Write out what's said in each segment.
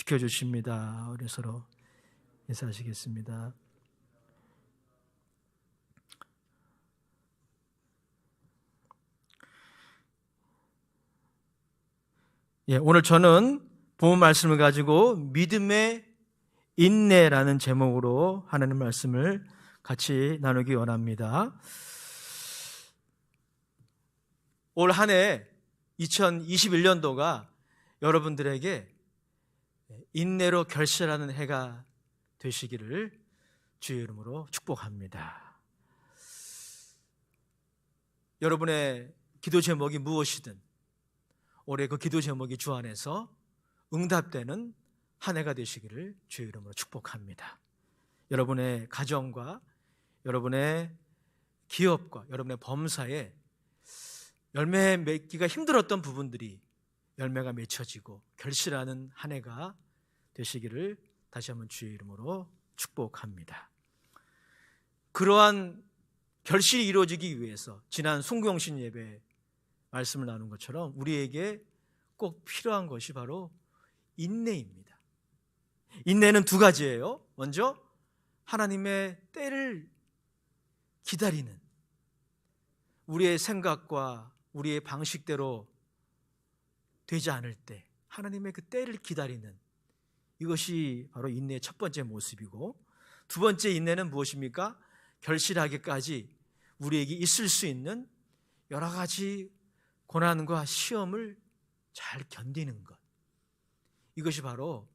지켜주십니다. 우리 서로 인사하시겠습니다. 오늘 저는 본문 말씀을 가지고 믿음의 인내라는 제목으로 하나님 말씀을 같이 나누기 원합니다. 올 한 해 2021년도가 여러분들에게 인내로 결실하는 해가 되시기를 주의 이름으로 축복합니다. 여러분의 기도 제목이 무엇이든 올해 그 기도 제목이 주 안에서 응답되는 한 해가 되시기를 주의 이름으로 축복합니다. 여러분의 가정과 여러분의 기업과 여러분의 범사에 열매 맺기가 힘들었던 부분들이 열매가 맺혀지고 결실하는 한 해가 되시기를 다시 한번 주의 이름으로 축복합니다. 그러한 결실이 이루어지기 위해서 지난 송구영신 예배 말씀을 나눈 것처럼 우리에게 꼭 필요한 것이 바로 인내입니다. 인내는 두 가지예요. 먼저 하나님의 때를 기다리는, 우리의 생각과 우리의 방식대로 되지 않을 때 하나님의 그 때를 기다리는, 이것이 바로 인내의 첫 번째 모습이고, 두 번째 인내는 무엇입니까? 결실하기까지 우리에게 있을 수 있는 여러 가지 고난과 시험을 잘 견디는 것, 이것이 바로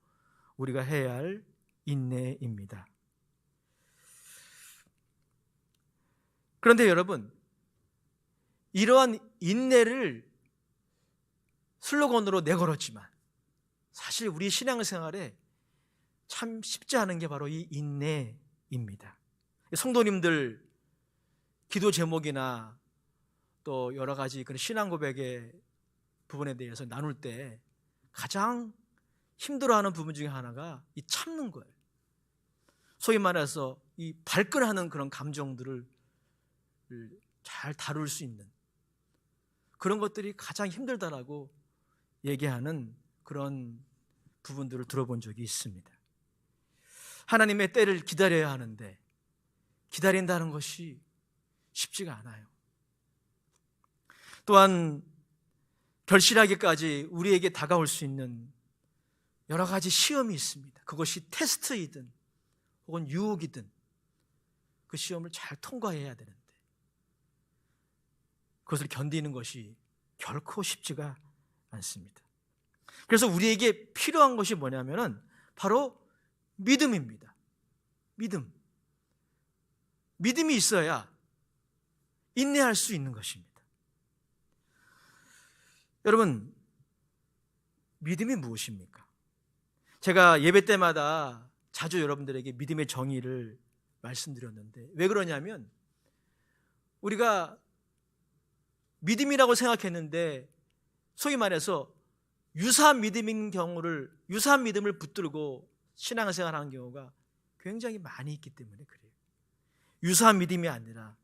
우리가 해야 할 인내입니다. 그런데 여러분, 이러한 인내를 슬로건으로 내걸었지만 사실 우리 신앙생활에 참 쉽지 않은 게 바로 이 인내입니다. 성도님들 기도 제목이나 또 여러 가지 그런 신앙 고백의 부분에 대해서 나눌 때 가장 힘들어하는 부분 중에 하나가 이 참는 거예요. 소위 말해서 이 발끈하는 그런 감정들을 잘 다룰 수 있는 그런 것들이 가장 힘들다라고 얘기하는 그런 부분들을 들어본 적이 있습니다. 하나님의 때를 기다려야 하는데 기다린다는 것이 쉽지가 않아요. 또한 결실하기까지 우리에게 다가올 수 있는 여러 가지 시험이 있습니다. 그것이 테스트이든 혹은 유혹이든 그 시험을 잘 통과해야 되는데 그것을 견디는 것이 결코 쉽지가 않습니다. 그래서 우리에게 필요한 것이 뭐냐면은 바로 믿음입니다. 믿음이 있어야 인내할 수 있는 것입니다. 여러분, 믿음이 무엇입니까? 제가 예배 때마다 자주 여러분들에게 믿음의 정의를 말씀드렸는데 왜 그러냐면 우리가 믿음이라고 생각했는데 소위 말해서 유사한 믿음을 붙들고 신앙생활하는 경우가 굉장히 많이 있기 때문에 그래요. 유사한 믿음이 아니라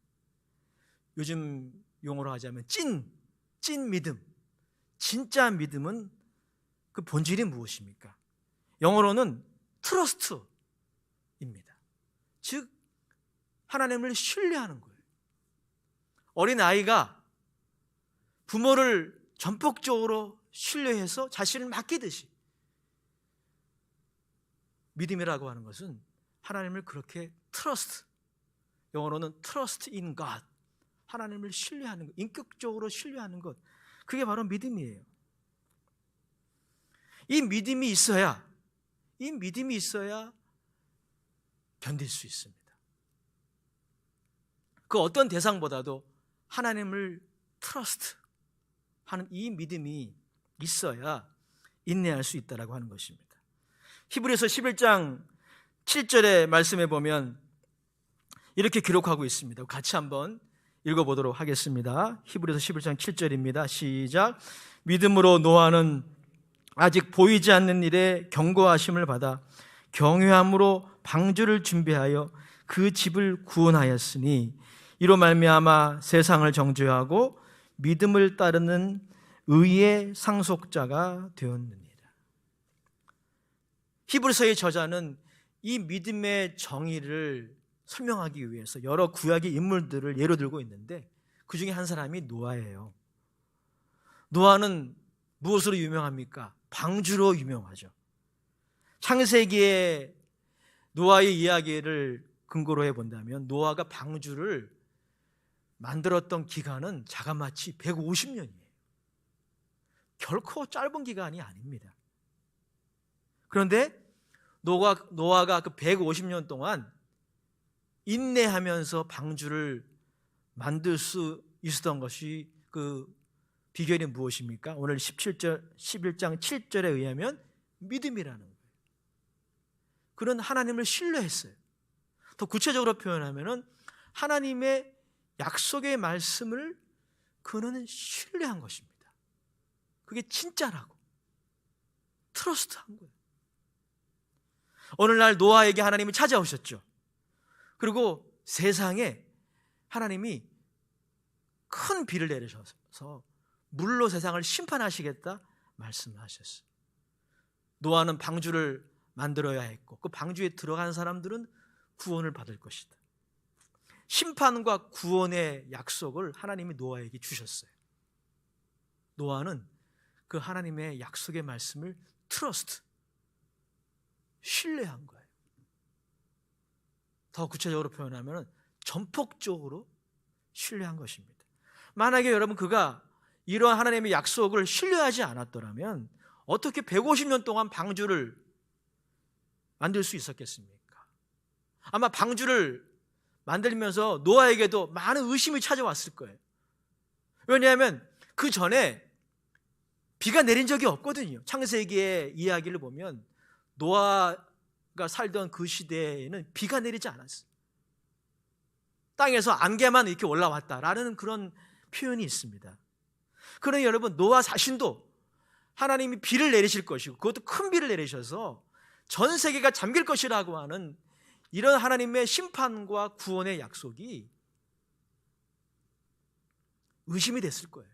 요즘 용어로 하자면 찐 믿음, 진짜 믿음은 그 본질이 무엇입니까? 영어로는 트러스트입니다. 즉 하나님을 신뢰하는 거예요. 어린아이가 부모를 전폭적으로 신뢰해서 자신을 맡기듯이 믿음이라고 하는 것은 하나님을 그렇게 트러스트, 영어로는 trust in God, 하나님을 신뢰하는 것, 인격적으로 신뢰하는 것, 그게 바로 믿음이에요. 이 믿음이 있어야 견딜 수 있습니다. 그 어떤 대상보다도 하나님을 트러스트 하는 이 믿음이 있어야 인내할 수 있다라고 하는 것입니다. 히브리서 11장 7절의 말씀에 보면 이렇게 기록하고 있습니다. 같이 한번 읽어보도록 하겠습니다. 히브리서 11장 7절입니다. 시작. 믿음으로 노아는 아직 보이지 않는 일에 경고하심을 받아 경외함으로 방주를 준비하여 그 집을 구원하였으니 이로 말미암아 세상을 정죄하고 믿음을 따르는 의의 상속자가 되었느니라. 히브리서의 저자는 이 믿음의 정의를 설명하기 위해서 여러 구약의 인물들을 예로 들고 있는데 그 중에 한 사람이 노아예요. 노아는 무엇으로 유명합니까? 방주로 유명하죠. 창세기에 노아의 이야기를 근거로 해본다면 노아가 방주를 만들었던 기간은 자그마치 150년이에요. 결코 짧은 기간이 아닙니다. 그런데 노아가 그 150년 동안 인내하면서 방주를 만들 수 있었던 것이 그 비결이 무엇입니까? 오늘 11장 7절에 의하면 믿음이라는 거예요. 그는 하나님을 신뢰했어요. 더 구체적으로 표현하면 하나님의 약속의 말씀을 그는 신뢰한 것입니다. 그게 진짜라고 트러스트한 거예요. 오늘날 노아에게 하나님이 찾아오셨죠. 그리고 세상에 하나님이 큰 비를 내리셔서 물로 세상을 심판하시겠다 말씀하셨어요. 노아는 방주를 만들어야 했고 그 방주에 들어간 사람들은 구원을 받을 것이다. 심판과 구원의 약속을 하나님이 노아에게 주셨어요. 노아는 그 하나님의 약속의 말씀을 신뢰한 거예요. 더 구체적으로 표현하면 전폭적으로 신뢰한 것입니다. 만약에 여러분 그가 이러한 하나님의 약속을 신뢰하지 않았더라면 어떻게 150년 동안 방주를 만들 수 있었겠습니까? 아마 방주를 만들면서 노아에게도 많은 의심이 찾아왔을 거예요. 왜냐하면 그 전에 비가 내린 적이 없거든요. 창세기의 이야기를 보면 노아가 살던 그 시대에는 비가 내리지 않았어요. 땅에서 안개만 이렇게 올라왔다라는 그런 표현이 있습니다. 그러나 여러분 노아 자신도 하나님이 비를 내리실 것이고 그것도 큰 비를 내리셔서 전 세계가 잠길 것이라고 하는 이런 하나님의 심판과 구원의 약속이 의심이 됐을 거예요.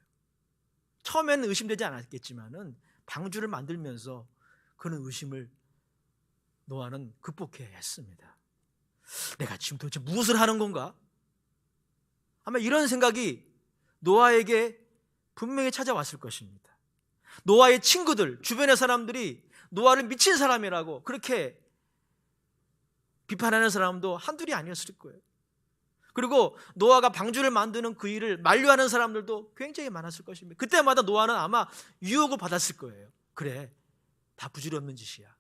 처음에는 의심되지 않았겠지만은 방주를 만들면서 그런 의심을 노아는 극복해야 했습니다. 내가 지금 도대체 무엇을 하는 건가? 아마 이런 생각이 노아에게 분명히 찾아왔을 것입니다. 노아의 친구들, 주변의 사람들이 노아를 미친 사람이라고 그렇게 비판하는 사람도 한둘이 아니었을 거예요. 그리고 노아가 방주를 만드는 그 일을 만류하는 사람들도 굉장히 많았을 것입니다. 그때마다 노아는 아마 유혹을 받았을 거예요. 그래, 다 부질없는 짓이야.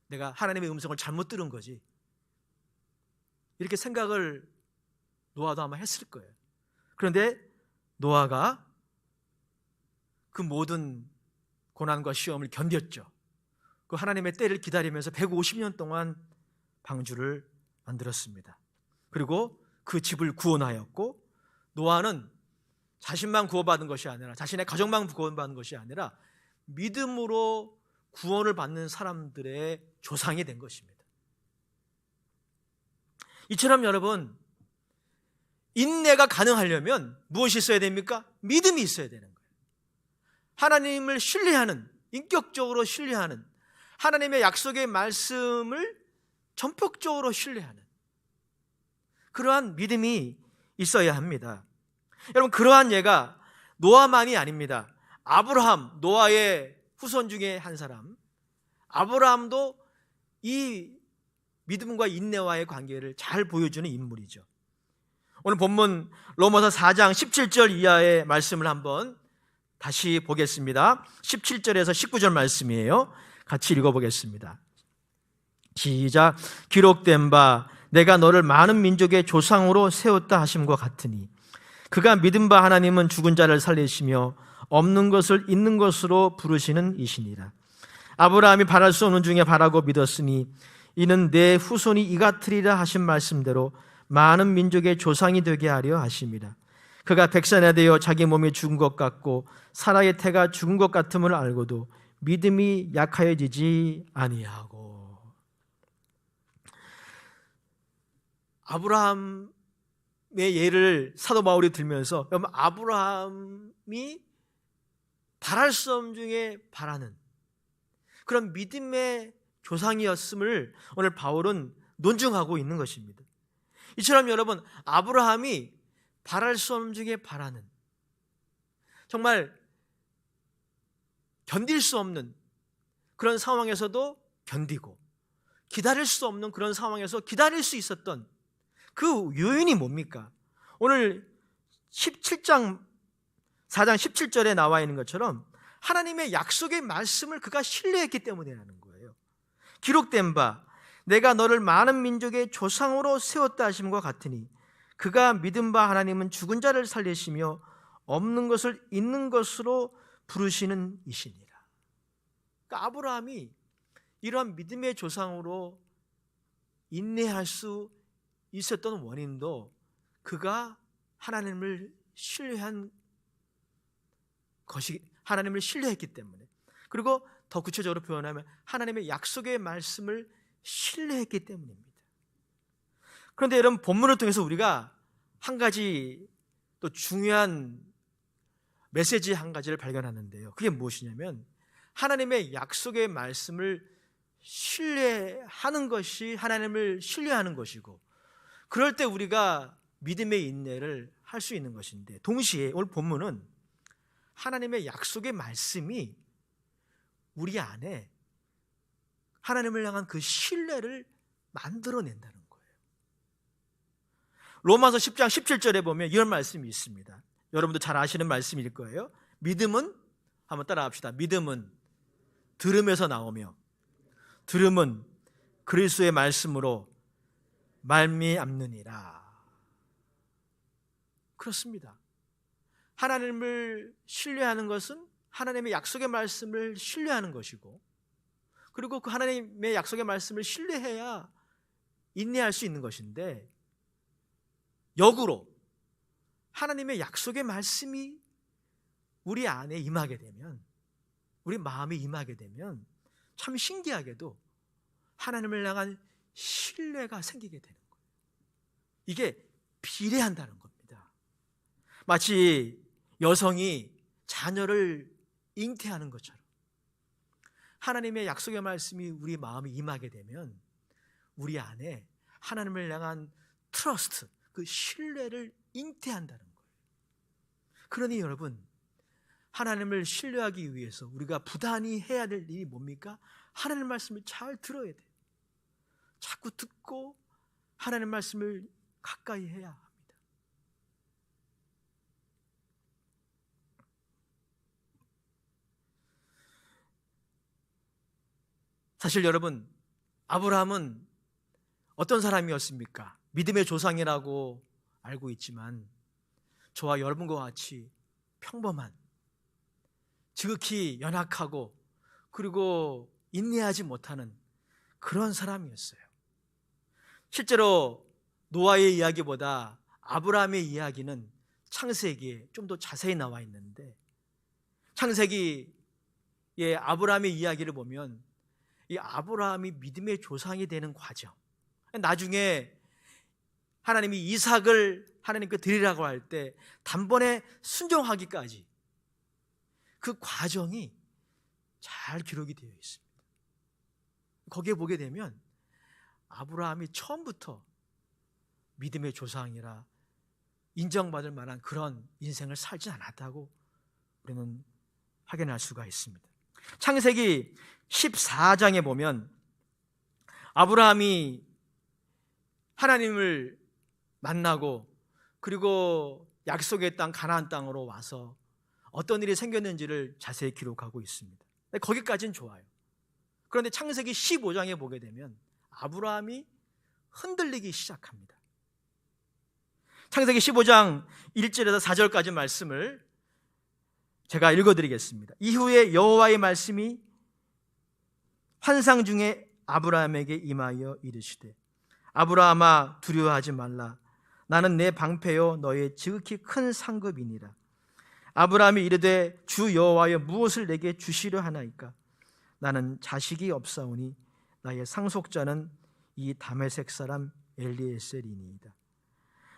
내가 하나님의 음성을 잘못 들은 거지. 이렇게 생각을 노아도 아마 했을 거예요. 그런데 노아가 그 모든 고난과 시험을 견뎠죠. 그 하나님의 때를 기다리면서 150년 동안 방주를 만들었습니다. 그리고 그 집을 구원하였고 노아는 자신만 구원받은 것이 아니라 자신의 가족만 구원받은 것이 아니라 믿음으로 구원을 받는 사람들의 조상이 된 것입니다. 이처럼 여러분 인내가 가능하려면 무엇이 있어야 됩니까? 믿음이 있어야 되는 거예요. 하나님을 신뢰하는, 인격적으로 신뢰하는 하나님의 약속의 말씀을 전폭적으로 신뢰하는 그러한 믿음이 있어야 합니다. 여러분 그러한 예가 노아만이 아닙니다. 아브라함, 노아의 후손 중에 한 사람 아브라함도 이 믿음과 인내와의 관계를 잘 보여주는 인물이죠. 오늘 본문 로마서 4장 17절 이하의 말씀을 한번 다시 보겠습니다. 17절에서 19절 말씀이에요. 같이 읽어보겠습니다. 시작. 기록된 바 내가 너를 많은 민족의 조상으로 세웠다 하심과 같으니 그가 믿은 바 하나님은 죽은 자를 살리시며 없는 것을 있는 것으로 부르시는 이시니라. 아브라함이 바랄 수 없는 중에 바라고 믿었으니 이는 내 후손이 이같으리라 하신 말씀대로 많은 민족의 조상이 되게 하려 하심이라. 그가 백산에 대어 자기 몸이 죽은 것 같고 사라의 태가 죽은 것 같음을 알고도 믿음이 약하여지지 아니하고. 아브라함의 예를 사도 바울이 들면서 여러분 아브라함이 바랄 수 없는 중에 바라는 그런 믿음의 조상이었음을 오늘 바울은 논증하고 있는 것입니다. 이처럼 여러분, 아브라함이 바랄 수 없는 중에 바라는, 정말 견딜 수 없는 그런 상황에서도 견디고 기다릴 수 없는 그런 상황에서 기다릴 수 있었던 그 요인이 뭡니까? 오늘 4장 17절에 나와 있는 것처럼 하나님의 약속의 말씀을 그가 신뢰했기 때문이라는 거예요. 기록된 바 내가 너를 많은 민족의 조상으로 세웠다 하심과 같으니 그가 믿은 바 하나님은 죽은 자를 살리시며 없는 것을 있는 것으로 부르시는 이시니라. 그러니까 아브라함이 이러한 믿음의 조상으로 인내할 수 있었던 원인도 그가 하나님을 신뢰한 것이, 하나님을 신뢰했기 때문에, 그리고 더 구체적으로 표현하면 하나님의 약속의 말씀을 신뢰했기 때문입니다. 그런데 여러분, 본문을 통해서 우리가 한 가지 또 중요한 메시지 한 가지를 발견하는데요. 그게 무엇이냐면 하나님의 약속의 말씀을 신뢰하는 것이 하나님을 신뢰하는 것이고, 그럴 때 우리가 믿음의 인내를 할 수 있는 것인데, 동시에 오늘 본문은 하나님의 약속의 말씀이 우리 안에 하나님을 향한 그 신뢰를 만들어낸다는 거예요. 로마서 10장 17절에 보면 이런 말씀이 있습니다. 여러분도 잘 아시는 말씀일 거예요. 믿음은, 한번 따라합시다. 믿음은 들음에서 나오며 들음은 그리스도의 말씀으로 말미암느니라. 그렇습니다. 하나님을 신뢰하는 것은 하나님의 약속의 말씀을 신뢰하는 것이고, 그리고 그 하나님의 약속의 말씀을 신뢰해야 인내할 수 있는 것인데, 역으로 하나님의 약속의 말씀이 우리 안에 임하게 되면, 우리 마음에 임하게 되면 참 신기하게도 하나님을 향한 신뢰가 생기게 되는 거예요. 이게 비례한다는 겁니다. 마치 여성이 자녀를 잉태하는 것처럼 하나님의 약속의 말씀이 우리 마음에 임하게 되면 우리 안에 하나님을 향한 트러스트, 그 신뢰를 잉태한다는 거예요. 그러니 여러분, 하나님을 신뢰하기 위해서 우리가 부단히 해야 될 일이 뭡니까? 하나님 말씀을 잘 들어야 돼요. 자꾸 듣고 하나님 말씀을 가까이 해야 합니다. 사실 여러분, 아브라함은 어떤 사람이었습니까? 믿음의 조상이라고 알고 있지만 저와 여러분과 같이 평범한, 지극히 연약하고 그리고 인내하지 못하는 그런 사람이었어요. 실제로 노아의 이야기보다 아브라함의 이야기는 창세기에 좀 더 자세히 나와 있는데, 창세기의 아브라함의 이야기를 보면 이 아브라함이 믿음의 조상이 되는 과정, 나중에 하나님이 이삭을 하나님께 드리라고 할 때 단번에 순종하기까지 그 과정이 잘 기록이 되어 있습니다. 거기에 보게 되면 아브라함이 처음부터 믿음의 조상이라 인정받을 만한 그런 인생을 살지 않았다고 우리는 확인할 수가 있습니다. 창세기 14장에 보면 아브라함이 하나님을 만나고 그리고 약속의 땅 가나안 땅으로 와서 어떤 일이 생겼는지를 자세히 기록하고 있습니다. 거기까지는 좋아요. 그런데 창세기 15장에 보게 되면 아브라함이 흔들리기 시작합니다. 창세기 15장 1절에서 4절까지 말씀을 제가 읽어드리겠습니다. 이후에 여호와의 말씀이 환상 중에 아브라함에게 임하여 이르시되, 아브라함아 두려워하지 말라. 나는 내 방패요 너의 지극히 큰 상급이니라. 아브라함이 이르되 주 여호와여 무엇을 내게 주시려 하나이까? 나는 자식이 없사오니 나의 상속자는 이 다메섹 사람 엘리에셀이니이다.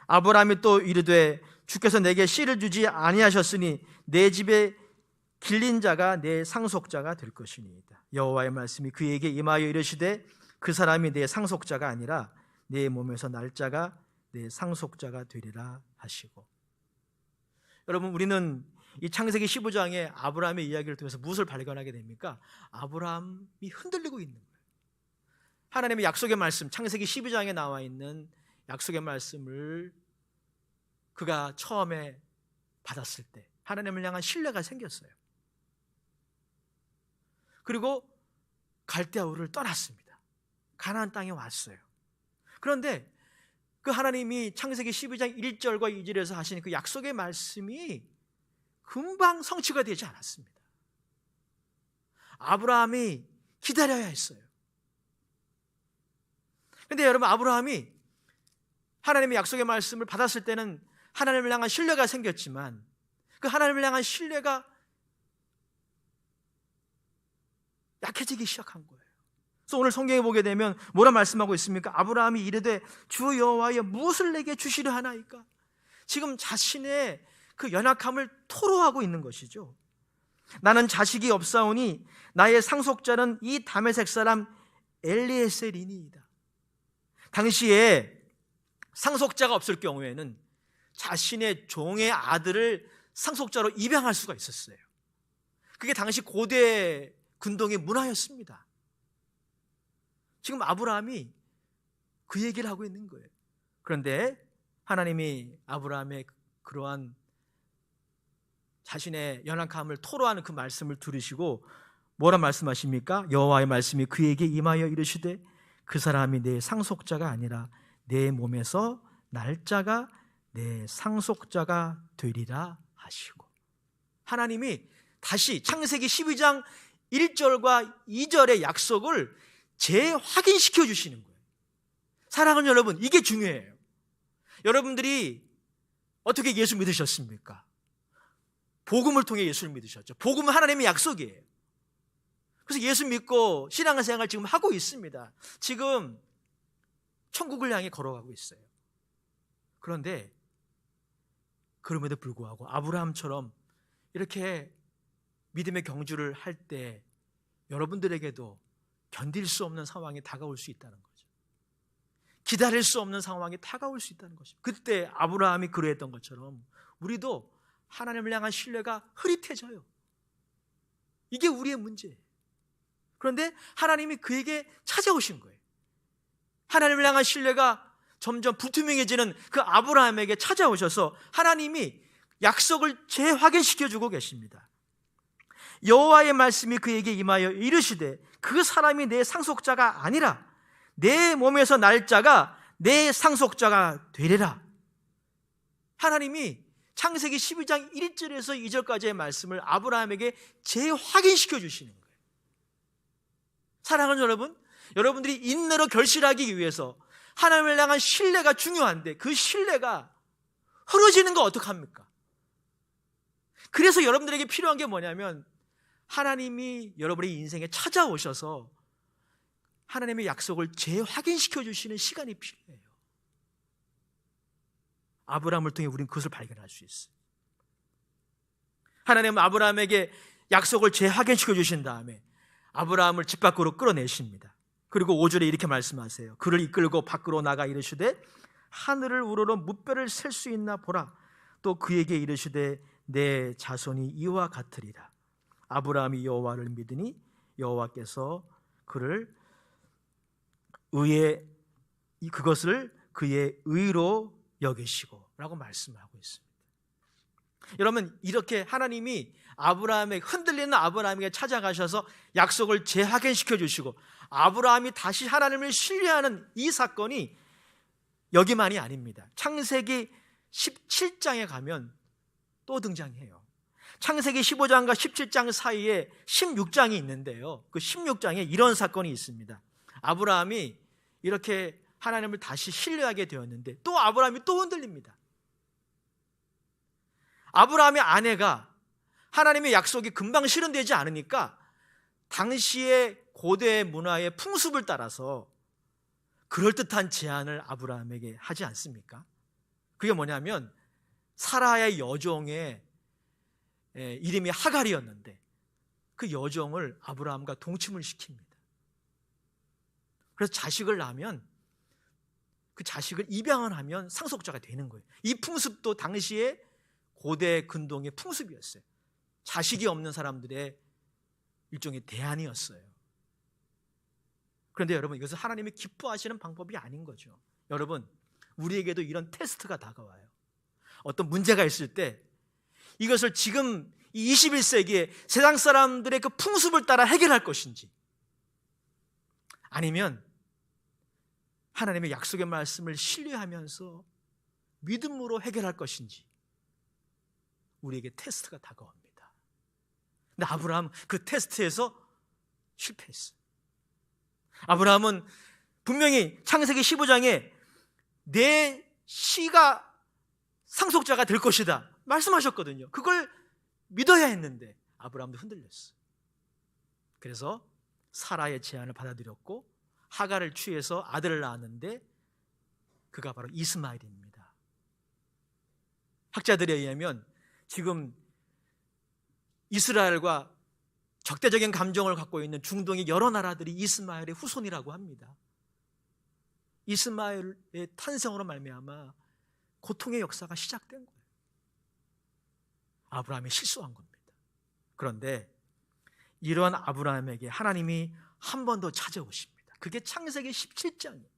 아브라함이 또 이르되 주께서 내게 씨를 주지 아니하셨으니 내 집에 길린 자가 내 상속자가 될 것이니이다. 여호와의 말씀이 그에게 임하여 이르시되 그 사람이 내 상속자가 아니라 내 몸에서 날 자가 내 상속자가 되리라 하시고. 여러분, 우리는 이 창세기 15장의 아브라함의 이야기를 통해서 무엇을 발견하게 됩니까? 아브라함이 흔들리고 있는 거예요. 하나님의 약속의 말씀, 창세기 12장에 나와 있는 약속의 말씀을 그가 처음에 받았을 때 하나님을 향한 신뢰가 생겼어요. 그리고 갈대아 우르를 떠났습니다. 가나안 땅에 왔어요. 그런데 그 하나님이 창세기 12장 1절과 2절에서 하신 그 약속의 말씀이 금방 성취가 되지 않았습니다. 아브라함이 기다려야 했어요. 그런데 여러분, 아브라함이 하나님의 약속의 말씀을 받았을 때는 하나님을 향한 신뢰가 생겼지만 그 하나님을 향한 신뢰가 약해지기 시작한 거예요. 그래서 오늘 성경에 보게 되면 뭐라 말씀하고 있습니까? 아브라함이 이르되 주 여호와여 무엇을 내게 주시려 하나이까? 지금 자신의 그 연약함을 토로하고 있는 것이죠. 나는 자식이 없사오니 나의 상속자는 이 다메섹 사람 엘리에셀이니이다. 당시에 상속자가 없을 경우에는 자신의 종의 아들을 상속자로 입양할 수가 있었어요. 그게 당시 고대 근동의 문화였습니다. 지금 아브라함이 그 얘기를 하고 있는 거예요. 그런데 하나님이 아브라함의 그러한 자신의 연약함을 토로하는 그 말씀을 들으시고 뭐라 말씀하십니까? 여호와의 말씀이 그에게 임하여 이르시되 그 사람이 내 상속자가 아니라 내 몸에서 날짜가 내 상속자가 되리라 하시고. 하나님이 다시 창세기 12장 1절과 2절의 약속을 재확인시켜 주시는 거예요. 사랑하는 여러분, 이게 중요해요. 여러분들이 어떻게 예수 믿으셨습니까? 복음을 통해 예수를 믿으셨죠. 복음은 하나님의 약속이에요. 그래서 예수 믿고 신앙생활 지금 하고 있습니다. 지금 천국을 향해 걸어가고 있어요. 그런데 그럼에도 불구하고 아브라함처럼 이렇게 믿음의 경주를 할 때 여러분들에게도 견딜 수 없는 상황이 다가올 수 있다는 거죠. 기다릴 수 없는 상황이 다가올 수 있다는 것입니다. 그때 아브라함이 그러했던 것처럼 우리도 하나님을 향한 신뢰가 흐릿해져요. 이게 우리의 문제예요. 그런데 하나님이 그에게 찾아오신 거예요. 하나님을 향한 신뢰가 점점 불투명해지는 그 아브라함에게 찾아오셔서 하나님이 약속을 재확인시켜주고 계십니다. 여호와의 말씀이 그에게 임하여 이르시되 그 사람이 내 상속자가 아니라 내 몸에서 날 자가 내 상속자가 되리라. 하나님이 창세기 12장 1절에서 2절까지의 말씀을 아브라함에게 재확인시켜 주시는 거예요. 사랑하는 여러분, 여러분들이 인내로 결실하기 위해서 하나님을 향한 신뢰가 중요한데 그 신뢰가 흐려지는 거 어떡합니까? 그래서 여러분들에게 필요한 게 뭐냐면 하나님이 여러분의 인생에 찾아오셔서 하나님의 약속을 재확인시켜 주시는 시간이 필요해요. 아브라함을 통해 우리는 그것을 발견할 수 있어요. 하나님은 아브라함에게 약속을 재확인시켜 주신 다음에 아브라함을 집 밖으로 끌어내십니다. 그리고 5절에 이렇게 말씀하세요. 그를 이끌고 밖으로 나가 이르시되 하늘을 우러러 무뼈를 셀 수 있나 보라. 또 그에게 이르시되 내 자손이 이와 같으리라. 아브라함이 여호와를 믿으니 여호와께서 그것을 그의 의로 여기시고 라고 말씀하고 있습니다. 여러분, 이렇게 하나님이 아브라함의 흔들리는 아브라함에게 찾아가셔서 약속을 재확인시켜 주시고 아브라함이 다시 하나님을 신뢰하는 이 사건이 여기만이 아닙니다. 창세기 17장에 가면 또 등장해요. 창세기 15장과 17장 사이에 16장이 있는데요. 그 16장에 이런 사건이 있습니다. 아브라함이 이렇게 하나님을 다시 신뢰하게 되었는데 또 아브라함이 또 흔들립니다. 아브라함의 아내가 하나님의 약속이 금방 실현되지 않으니까 당시의 고대 문화의 풍습을 따라서 그럴듯한 제안을 아브라함에게 하지 않습니까? 그게 뭐냐면 사라의 여종의 이름이 하갈이었는데 그 여종을 아브라함과 동침을 시킵니다. 그래서 자식을 낳으면 그 자식을 입양을 하면 상속자가 되는 거예요. 이 풍습도 당시에 고대 근동의 풍습이었어요. 자식이 없는 사람들의 일종의 대안이었어요. 그런데 여러분, 이것은 하나님이 기뻐하시는 방법이 아닌 거죠. 여러분, 우리에게도 이런 테스트가 다가와요. 어떤 문제가 있을 때 이것을 지금 이 21세기에 세상 사람들의 그 풍습을 따라 해결할 것인지, 아니면 하나님의 약속의 말씀을 신뢰하면서 믿음으로 해결할 것인지, 우리에게 테스트가 다가옵니다. 근데 아브라함 그 테스트에서 실패했어요. 아브라함은 분명히 창세기 15장에 내 씨가 상속자가 될 것이다 말씀하셨거든요. 그걸 믿어야 했는데 아브라함도 흔들렸어요. 그래서 사라의 제안을 받아들였고 하갈을 취해서 아들을 낳았는데 그가 바로 이스마엘입니다. 학자들에 의하면 지금 이스라엘과 적대적인 감정을 갖고 있는 중동의 여러 나라들이 이스마엘의 후손이라고 합니다. 이스마엘의 탄생으로 말미암아 고통의 역사가 시작된 거예요. 아브라함이 실수한 겁니다. 그런데 이러한 아브라함에게 하나님이 한 번 더 찾아오십니다. 그게 창세기 17장이에요.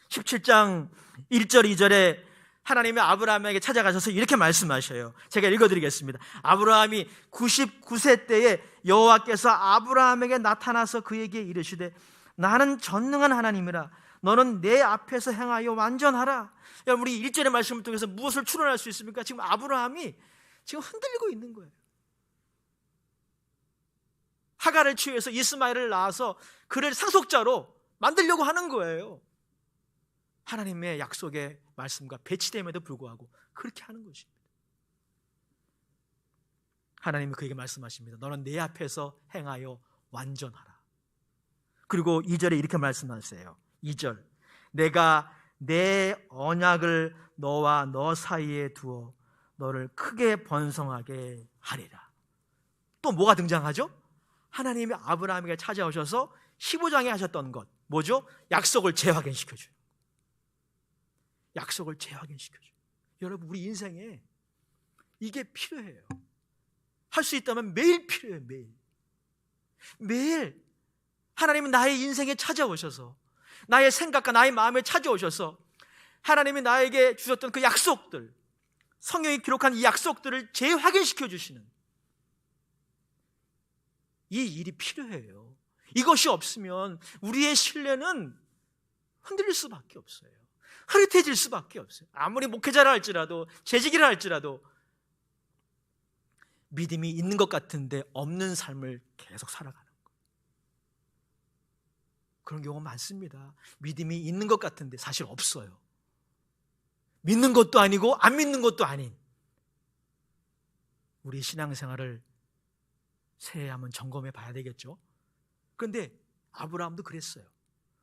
17장 1절 2절에 하나님이 아브라함에게 찾아가셔서 이렇게 말씀하셔요. 제가 읽어드리겠습니다. 아브라함이 99세 때에 여호와께서 아브라함에게 나타나서 그에게 이르시되 나는 전능한 하나님이라 너는 내 앞에서 행하여 완전하라. 우리 1절의 말씀을 통해서 무엇을 추론할 수 있습니까? 지금 아브라함이 지금 흔들리고 있는 거예요. 하갈을 취해서 이스마엘을 낳아서 그를 상속자로 만들려고 하는 거예요. 하나님의 약속의 말씀과 배치됨에도 불구하고 그렇게 하는 것입니다. 하나님이 그에게 말씀하십니다. 너는 내 앞에서 행하여 완전하라. 그리고 2절에 이렇게 말씀하세요. 2절, 내가 내 언약을 너와 너 사이에 두어 너를 크게 번성하게 하리라. 또 뭐가 등장하죠? 하나님이 아브라함에게 찾아오셔서 15장에 하셨던 것, 뭐죠? 약속을 재확인시켜줘요. 약속을 재확인시켜줘요. 여러분, 우리 인생에 이게 필요해요. 할 수 있다면 매일 필요해요. 매일 하나님은 나의 인생에 찾아오셔서 나의 생각과 나의 마음에 찾아오셔서 하나님이 나에게 주셨던 그 약속들, 성경이 기록한 이 약속들을 재확인시켜 주시는 이 일이 필요해요. 이것이 없으면 우리의 신뢰는 흔들릴 수밖에 없어요. 흐릿해질 수밖에 없어요. 아무리 목회자라 할지라도 재직이라 할지라도 믿음이 있는 것 같은데 없는 삶을 계속 살아가는 거예요. 그런 경우가 많습니다. 믿음이 있는 것 같은데 사실 없어요. 믿는 것도 아니고 안 믿는 것도 아닌 우리 신앙생활을 새해 한번 점검해 봐야 되겠죠. 그런데 아브라함도 그랬어요.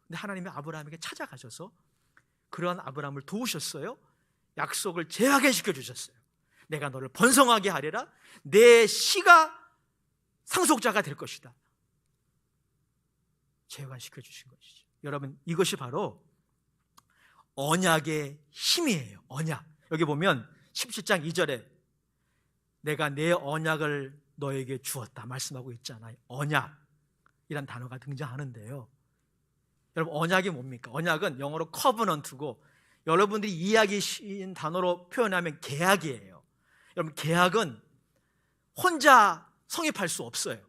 근데 하나님이 아브라함에게 찾아가셔서 그러한 아브라함을 도우셨어요. 약속을 재확인시켜 주셨어요. 내가 너를 번성하게 하리라. 내 씨가 상속자가 될 것이다. 재확인시켜 주신 것이죠. 여러분, 이것이 바로 언약의 힘이에요. 언약. 여기 보면 17장 2절에 내가 내 언약을 너에게 주었다 말씀하고 있잖아요. 언약이란 단어가 등장하는데요. 여러분, 언약이 뭡니까? 언약은 영어로 커버넌트고 여러분들이 이해하기 쉬운 단어로 표현하면 계약이에요. 여러분, 계약은 혼자 성립할 수 없어요.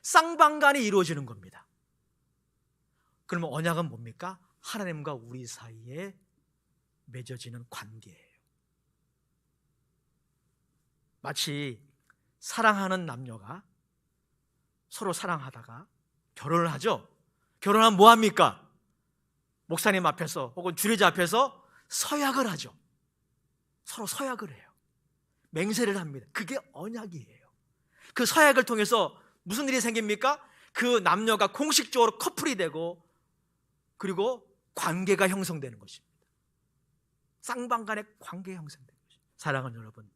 쌍방간에 이루어지는 겁니다. 그러면 언약은 뭡니까? 하나님과 우리 사이에 맺어지는 관계예요. 마치 사랑하는 남녀가 서로 사랑하다가 결혼을 하죠. 결혼하면 뭐 합니까? 목사님 앞에서 혹은 주례자 앞에서 서약을 하죠. 서로 서약을 해요. 맹세를 합니다. 그게 언약이에요. 그 서약을 통해서 무슨 일이 생깁니까? 그 남녀가 공식적으로 커플이 되고 그리고 관계가 형성되는 것입니다. 쌍방간의 관계가 형성되는 것입니다. 사랑하는 여러분,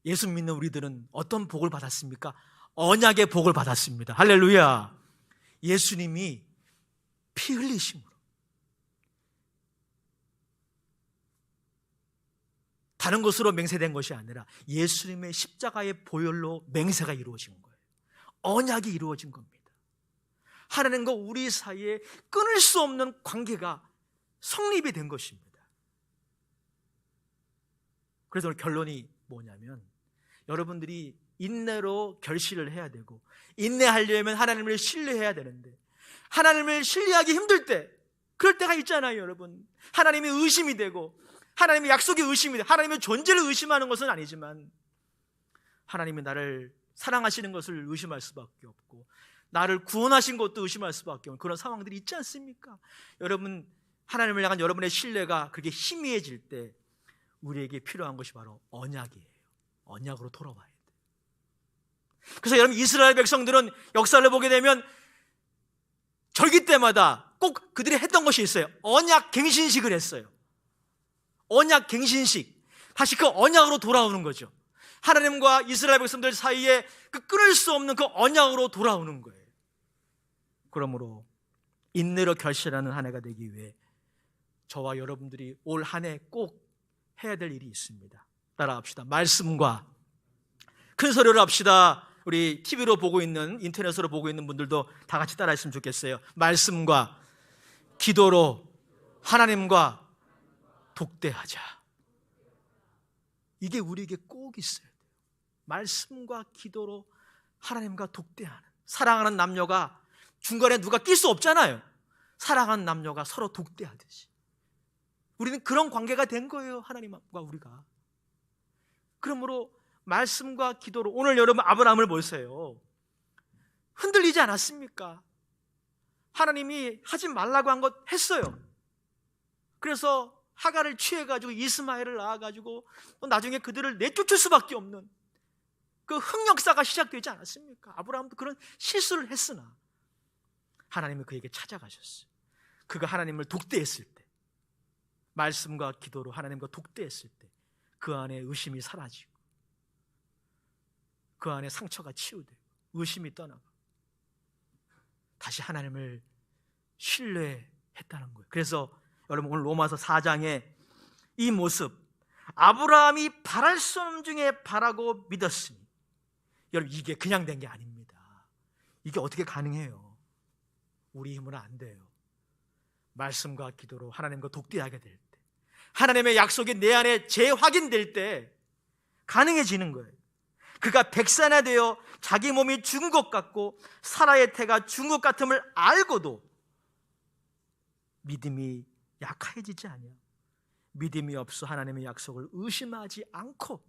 예수 믿는 우리들은 어떤 복을 받았습니까? 언약의 복을 받았습니다. 할렐루야. 예수님이 피 흘리심으로, 다른 것으로 맹세된 것이 아니라 예수님의 십자가의 보혈로 맹세가 이루어진 거예요. 언약이 이루어진 겁니다. 하나님과 우리 사이에 끊을 수 없는 관계가 성립이 된 것입니다. 그래서 오늘 결론이 뭐냐면, 여러분들이 인내로 결실을 해야 되고, 인내하려면 하나님을 신뢰해야 되는데, 하나님을 신뢰하기 힘들 때, 그럴 때가 있잖아요, 여러분. 하나님이 의심이 되고, 하나님의 약속이 의심이 되고, 하나님의 존재를 의심하는 것은 아니지만, 하나님이 나를 사랑하시는 것을 의심할 수밖에 없고, 나를 구원하신 것도 의심할 수밖에 없는 그런 상황들이 있지 않습니까? 여러분, 하나님을 향한 여러분의 신뢰가 그렇게 희미해질 때 우리에게 필요한 것이 바로 언약이에요. 언약으로 돌아와야 돼요. 그래서 여러분, 이스라엘 백성들은 역사를 보게 되면 절기 때마다 꼭 그들이 했던 것이 있어요. 언약 갱신식을 했어요. 언약 갱신식. 다시 그 언약으로 돌아오는 거죠. 하나님과 이스라엘 백성들 사이에 그 끊을 수 없는 그 언약으로 돌아오는 거예요. 그러므로 인내로 결실하는 한 해가 되기 위해 저와 여러분들이 올 한 해 꼭 해야 될 일이 있습니다. 따라합시다. 말씀과, 큰 소리로 합시다. 우리 TV로 보고 있는, 인터넷으로 보고 있는 분들도 다 같이 따라했으면 좋겠어요. 말씀과 기도로 하나님과 독대하자. 이게 우리에게 꼭 있어야 돼요. 말씀과 기도로 하나님과 독대하는, 사랑하는 남녀가 중간에 누가 낄 수 없잖아요. 사랑하는 남녀가 서로 독대하듯이 우리는 그런 관계가 된 거예요, 하나님과 우리가. 그러므로 말씀과 기도로, 오늘 여러분 아브라함을 보세요. 흔들리지 않았습니까? 하나님이 하지 말라고 한 것 했어요. 그래서 하갈을 취해가지고 이스마엘을 낳아가지고 나중에 그들을 내쫓을 수밖에 없는 그 흑역사가 시작되지 않았습니까? 아브라함도 그런 실수를 했으나 하나님이 그에게 찾아가셨어요. 그가 하나님을 독대했을 때, 말씀과 기도로 하나님과 독대했을 때 그 안에 의심이 사라지고, 그 안에 상처가 치유되고, 의심이 떠나고 다시 하나님을 신뢰했다는 거예요. 그래서 여러분, 오늘 로마서 4장에 이 모습, 아브라함이 바랄 수 없는 중에 바라고 믿었으니, 여러분, 이게 그냥 된 게 아닙니다. 이게 어떻게 가능해요? 우리 힘으로는 안 돼요. 말씀과 기도로 하나님과 독대하게 될 때, 하나님의 약속이 내 안에 재확인될 때 가능해지는 거예요. 그가 백산이 되어 자기 몸이 죽은 것 같고 사라의 태가 죽은 것 같음을 알고도 믿음이 약해지지 않아요. 믿음이 없어 하나님의 약속을 의심하지 않고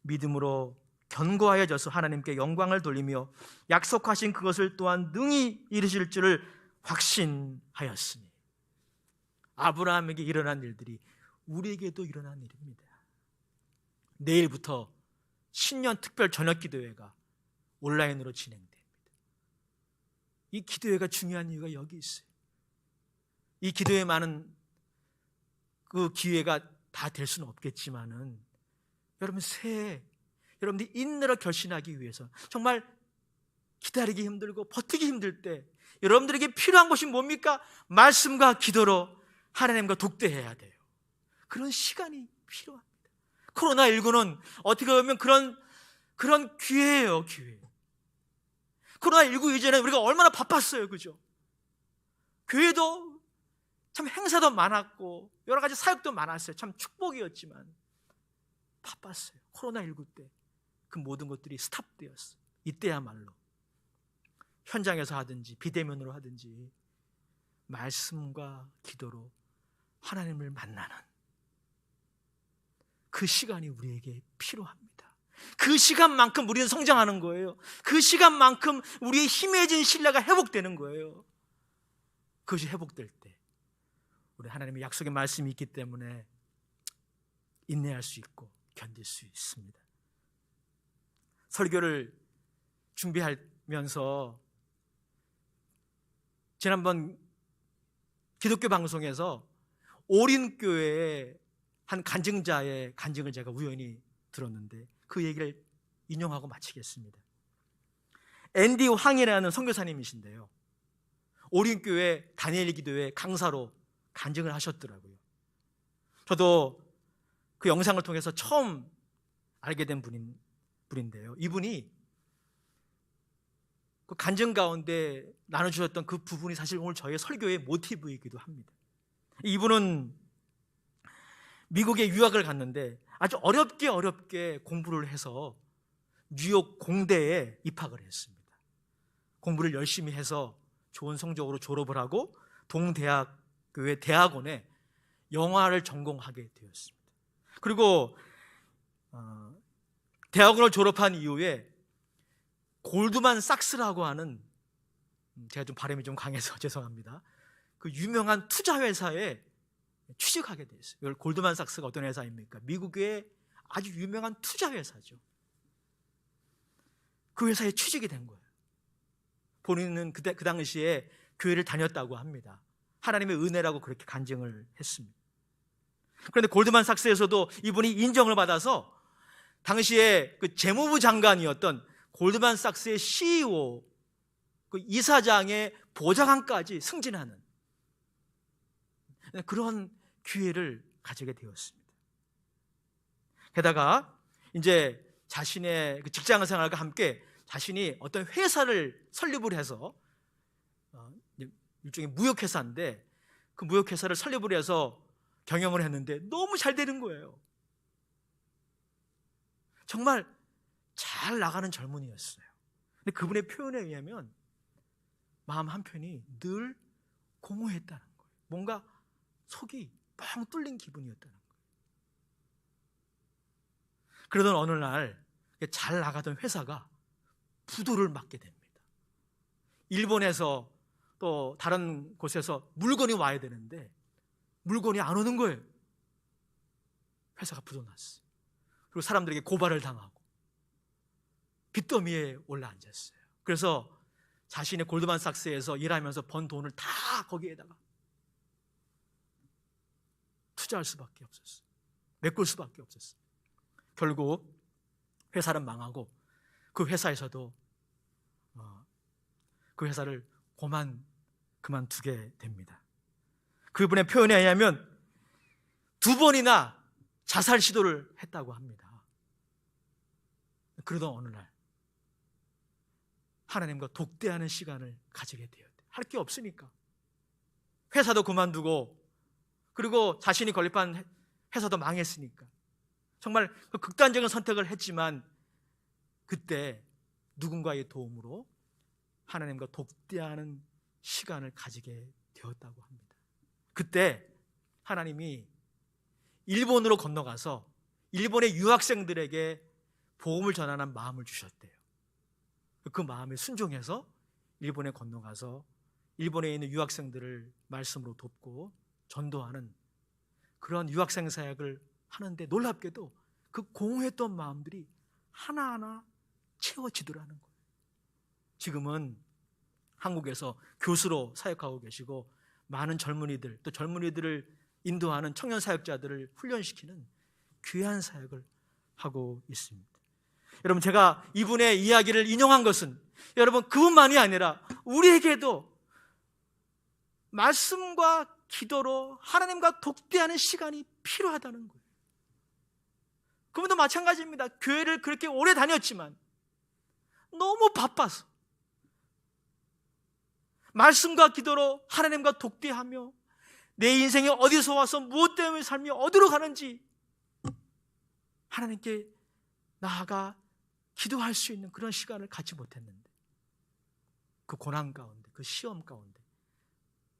믿음으로 견고하여져서 하나님께 영광을 돌리며 약속하신 그것을 또한 능히 이루실 줄을 확신하였으니, 아브라함에게 일어난 일들이 우리에게도 일어난 일입니다. 내일부터 신년 특별 저녁 기도회가 온라인으로 진행됩니다. 이 기도회가 중요한 이유가 여기 있어요. 이 기도회 많은 그 기회가 다 될 수는 없겠지만은, 여러분 새해 여러분들이 인내로 결심하기 위해서, 정말 기다리기 힘들고 버티기 힘들 때 여러분들에게 필요한 것이 뭡니까? 말씀과 기도로 하나님과 독대해야 돼요. 그런 시간이 필요합니다. 코로나19는 어떻게 보면 그런 기회예요, 기회. 코로나19 이전에 우리가 얼마나 바빴어요, 그죠? 교회도 참 행사도 많았고 여러 가지 사역도 많았어요. 참 축복이었지만 바빴어요. 코로나19 때 그 모든 것들이 스탑되었어요. 이때야말로 현장에서 하든지 비대면으로 하든지 말씀과 기도로 하나님을 만나는 그 시간이 우리에게 필요합니다. 그 시간만큼 우리는 성장하는 거예요. 그 시간만큼 우리의 희미해진 신뢰가 회복되는 거예요. 그것이 회복될 때 우리 하나님의 약속의 말씀이 있기 때문에 인내할 수 있고 견딜 수 있습니다. 설교를 준비하면서 지난번 기독교 방송에서 오린교회의 한 간증자의 간증을 제가 우연히 들었는데 그 얘기를 인용하고 마치겠습니다. 앤디 황이라는 선교사님이신데요, 오륜교회 다니엘 기도회 강사로 간증을 하셨더라고요. 저도 그 영상을 통해서 처음 알게 된 분인데요, 이분이 그 간증 가운데 나눠주셨던 그 부분이 사실 오늘 저의 설교의 모티브이기도 합니다. 이분은 미국에 유학을 갔는데 아주 어렵게 공부를 해서 뉴욕 공대에 입학을 했습니다. 공부를 열심히 해서 좋은 성적으로 졸업을 하고 동대학교의 대학원에 영화를 전공하게 되었습니다. 그리고 대학원을 졸업한 이후에 골드만 삭스라고 하는, 제가 좀 발음이 좀 강해서 죄송합니다, 그 유명한 투자회사에 취직하게 됐어요. 이걸 골드만삭스가 어떤 회사입니까? 미국의 아주 유명한 투자회사죠. 그 회사에 취직이 된 거예요. 본인은 그 당시에 교회를 다녔다고 합니다. 하나님의 은혜라고 그렇게 간증을 했습니다. 그런데 골드만삭스에서도 이분이 인정을 받아서 당시에 그 재무부 장관이었던 골드만삭스의 CEO, 그 이사장의 보좌관까지 승진하는 그런 기회를 가지게 되었습니다. 게다가 이제 자신의 그 직장 생활과 함께 자신이 어떤 회사를 설립을 해서, 일종의 무역회사인데 그 무역회사를 설립을 해서 경영을 했는데 너무 잘 되는 거예요. 정말 잘 나가는 젊은이였어요. 근데 그분의 표현에 의하면 마음 한편이 늘 공허했다는 거예요. 뭔가 속이 뻥 뚫린 기분이었다는 거예요. 그러던 어느 날 잘 나가던 회사가 부도를 맞게 됩니다. 일본에서 또 다른 곳에서 물건이 와야 되는데 물건이 안 오는 거예요. 회사가 부도 났어요. 그리고 사람들에게 고발을 당하고 빚더미에 올라앉았어요. 그래서 자신의 골드만삭스에서 일하면서 번 돈을 다 거기에다가 투자할 수밖에 없었어요. 메꿀 수밖에 없었어요. 결국 회사는 망하고 그 회사에서도 그 회사를 그만두게 됩니다. 그분의 표현에 의하면 2번이나 자살 시도를 했다고 합니다. 그러던 어느 날 하나님과 독대하는 시간을 가지게 되었대요. 할 게 없으니까 회사도 그만두고, 그리고 자신이 건립한 회사도 망했으니까 정말 그 극단적인 선택을 했지만 그때 누군가의 도움으로 하나님과 독대하는 시간을 가지게 되었다고 합니다. 그때 하나님이 일본으로 건너가서 일본의 유학생들에게 복음을 전하는 마음을 주셨대요. 그 마음에 순종해서 일본에 건너가서 일본에 있는 유학생들을 말씀으로 돕고 전도하는 그런 유학생 사역을 하는데, 놀랍게도 그 공허했던 마음들이 하나하나 채워지더라는 거예요. 지금은 한국에서 교수로 사역하고 계시고 많은 젊은이들, 또 젊은이들을 인도하는 청년 사역자들을 훈련시키는 귀한 사역을 하고 있습니다. 여러분, 제가 이분의 이야기를 인용한 것은 여러분 그분만이 아니라 우리에게도 말씀과 기도로 하나님과 독대하는 시간이 필요하다는 거예요. 그분도 마찬가지입니다. 교회를 그렇게 오래 다녔지만 너무 바빠서 말씀과 기도로 하나님과 독대하며 내 인생이 어디서 와서 무엇 때문에 삶이 어디로 가는지 하나님께 나아가 기도할 수 있는 그런 시간을 갖지 못했는데, 그 고난 가운데, 그 시험 가운데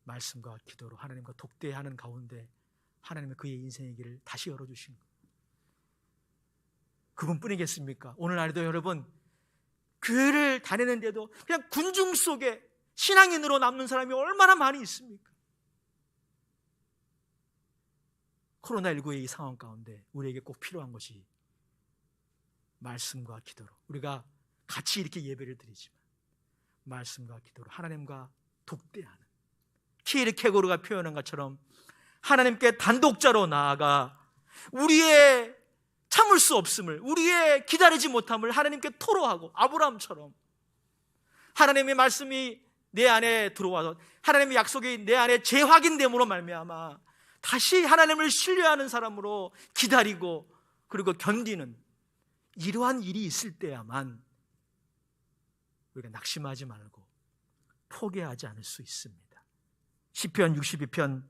말씀과 기도로 하나님과 독대하는 가운데 하나님의 그의 인생의 길을 다시 열어주신 거예요. 그분뿐이겠습니까? 오늘날에도 여러분 교회를 다니는데도 그냥 군중 속에 신앙인으로 남는 사람이 얼마나 많이 있습니까? 코로나19의 이 상황 가운데 우리에게 꼭 필요한 것이 말씀과 기도로, 우리가 같이 이렇게 예배를 드리지만 말씀과 기도로 하나님과 독대하는, 키에르케고르가 표현한 것처럼 하나님께 단독자로 나아가 우리의 참을 수 없음을, 우리의 기다리지 못함을 하나님께 토로하고 아브라함처럼 하나님의 말씀이 내 안에 들어와서 하나님의 약속이 내 안에 재확인됨으로 말미암아 다시 하나님을 신뢰하는 사람으로 기다리고 그리고 견디는 이러한 일이 있을 때야만 우리가 낙심하지 말고 포기하지 않을 수 있습니다. 시편 62편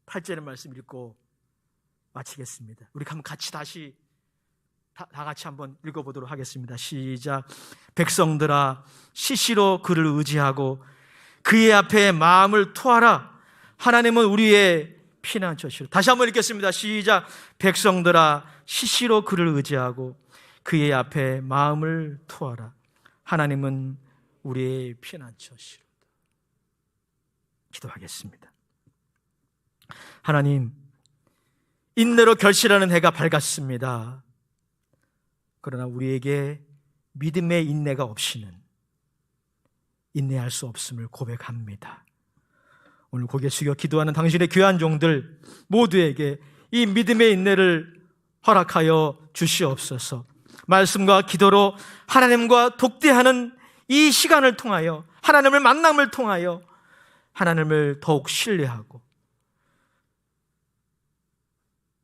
8절의 말씀 읽고 마치겠습니다. 우리 한번 같이 다시 다 같이 한번 읽어보도록 하겠습니다. 시작. 백성들아 시시로 그를 의지하고 그의 앞에 마음을 토하라. 하나님은 우리의 피난처시로. 다시 한번 읽겠습니다. 시작. 백성들아 시시로 그를 의지하고 그의 앞에 마음을 토하라. 하나님은 우리의 피난처시로. 기도하겠습니다. 하나님, 인내로 결실하는 해가 밝았습니다. 그러나 우리에게 믿음의 인내가 없이는 인내할 수 없음을 고백합니다. 오늘 고개 숙여 기도하는 당신의 귀한 종들 모두에게 이 믿음의 인내를 허락하여 주시옵소서. 말씀과 기도로 하나님과 독대하는 이 시간을 통하여 하나님을 만남을 통하여 하나님을 더욱 신뢰하고